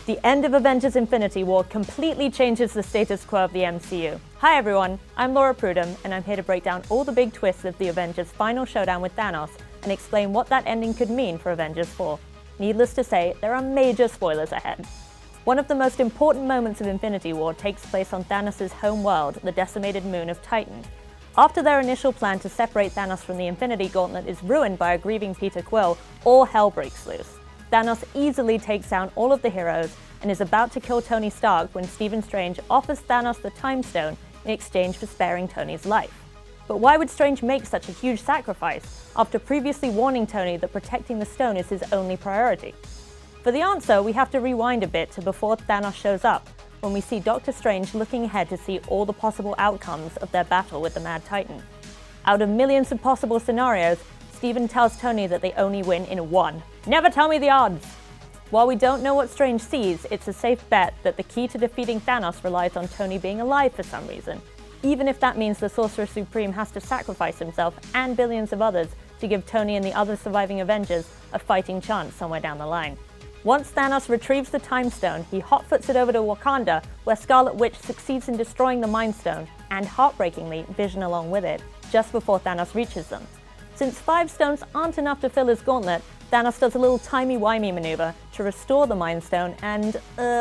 The end of Avengers Infinity War completely changes the status quo of the MCU. Hi everyone, I'm Laura Prudhomme, and I'm here to break down all the big twists of the Avengers' final showdown with Thanos and explain what that ending could mean for Avengers 4. Needless to say, there are major spoilers ahead. One of the most important moments of Infinity War takes place on Thanos' home world, the decimated moon of Titan. After their initial plan to separate Thanos from the Infinity Gauntlet is ruined by a grieving Peter Quill, all hell breaks loose. Thanos easily takes down all of the heroes and is about to kill Tony Stark when Stephen Strange offers Thanos the Time Stone in exchange for sparing Tony's life. But why would Strange make such a huge sacrifice, after previously warning Tony that protecting the stone is his only priority? For the answer, we have to rewind a bit to before Thanos shows up, when we see Doctor Strange looking ahead to see all the possible outcomes of their battle with the Mad Titan. Out of millions of possible scenarios, Stephen tells Tony that they only win in one. Never tell me the odds! While we don't know what Strange sees, it's a safe bet that the key to defeating Thanos relies on Tony being alive for some reason, even if that means the Sorcerer Supreme has to sacrifice himself and billions of others to give Tony and the other surviving Avengers a fighting chance somewhere down the line. Once Thanos retrieves the Time Stone, he hotfoots it over to Wakanda, where Scarlet Witch succeeds in destroying the Mind Stone, and heartbreakingly, Vision along with it, just before Thanos reaches them. Since 5 stones aren't enough to fill his gauntlet, Thanos does a little timey-wimey maneuver to restore the Mind Stone and,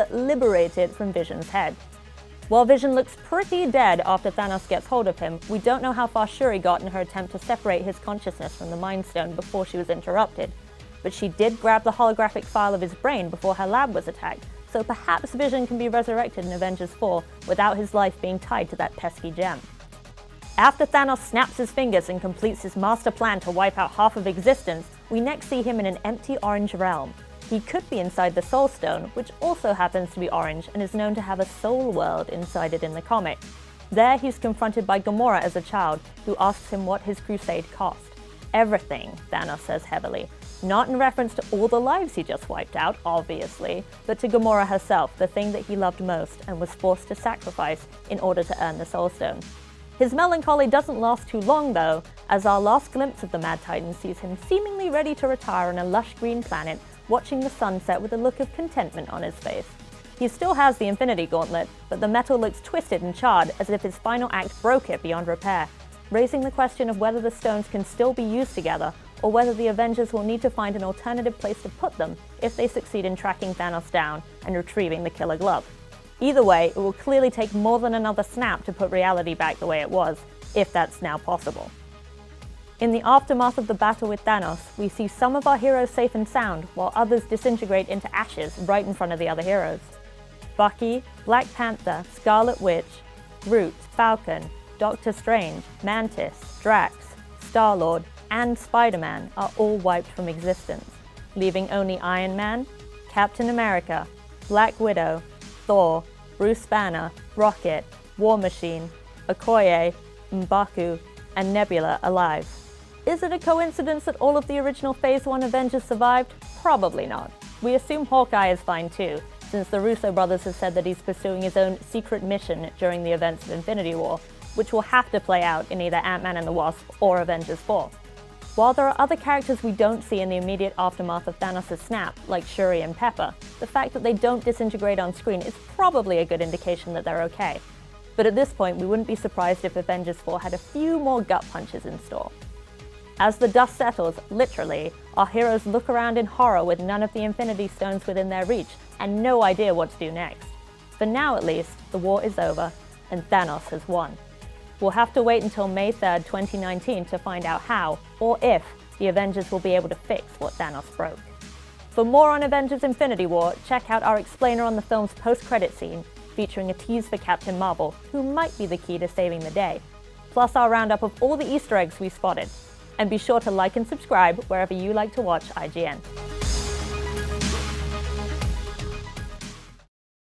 liberate it from Vision's head. While Vision looks pretty dead after Thanos gets hold of him, we don't know how far Shuri got in her attempt to separate his consciousness from the Mind Stone before she was interrupted. But she did grab the holographic file of his brain before her lab was attacked, so perhaps Vision can be resurrected in Avengers 4 without his life being tied to that pesky gem. After Thanos snaps his fingers and completes his master plan to wipe out half of existence, we next see him in an empty orange realm. He could be inside the Soul Stone, which also happens to be orange and is known to have a soul world inside it in the comic. There he's confronted by Gamora as a child, who asks him what his crusade cost. Everything, Thanos says heavily. Not in reference to all the lives he just wiped out, obviously, but to Gamora herself, the thing that he loved most and was forced to sacrifice in order to earn the Soul Stone. His melancholy doesn't last too long though, as our last glimpse of the Mad Titan sees him seemingly ready to retire on a lush green planet, watching the sunset with a look of contentment on his face. He still has the Infinity Gauntlet, but the metal looks twisted and charred as if his final act broke it beyond repair, raising the question of whether the stones can still be used together, or whether the Avengers will need to find an alternative place to put them if they succeed in tracking Thanos down and retrieving the Killer Glove. Either way, it will clearly take more than another snap to put reality back the way it was, if that's now possible. In the aftermath of the battle with Thanos, we see some of our heroes safe and sound, while others disintegrate into ashes right in front of the other heroes. Bucky, Black Panther, Scarlet Witch, Groot, Falcon, Doctor Strange, Mantis, Drax, Star-Lord, and Spider-Man are all wiped from existence, leaving only Iron Man, Captain America, Black Widow, Thor, Bruce Banner, Rocket, War Machine, Okoye, M'Baku, and Nebula alive. Is it a coincidence that all of the original Phase 1 Avengers survived? Probably not. We assume Hawkeye is fine too, since the Russo brothers have said that he's pursuing his own secret mission during the events of Infinity War, which will have to play out in either Ant-Man and the Wasp or Avengers 4. While there are other characters we don't see in the immediate aftermath of Thanos' snap, like Shuri and Pepper, the fact that they don't disintegrate on screen is probably a good indication that they're okay. But at this point, we wouldn't be surprised if Avengers 4 had a few more gut punches in store. As the dust settles, literally, our heroes look around in horror with none of the Infinity Stones within their reach and no idea what to do next. For now at least, the war is over and Thanos has won. We'll have to wait until May 3rd, 2019 to find out how, or if, the Avengers will be able to fix what Thanos broke. For more on Avengers Infinity War, check out our explainer on the film's post-credit scene, featuring a tease for Captain Marvel, who might be the key to saving the day, plus our roundup of all the Easter eggs we spotted. And be sure to like and subscribe wherever you like to watch IGN.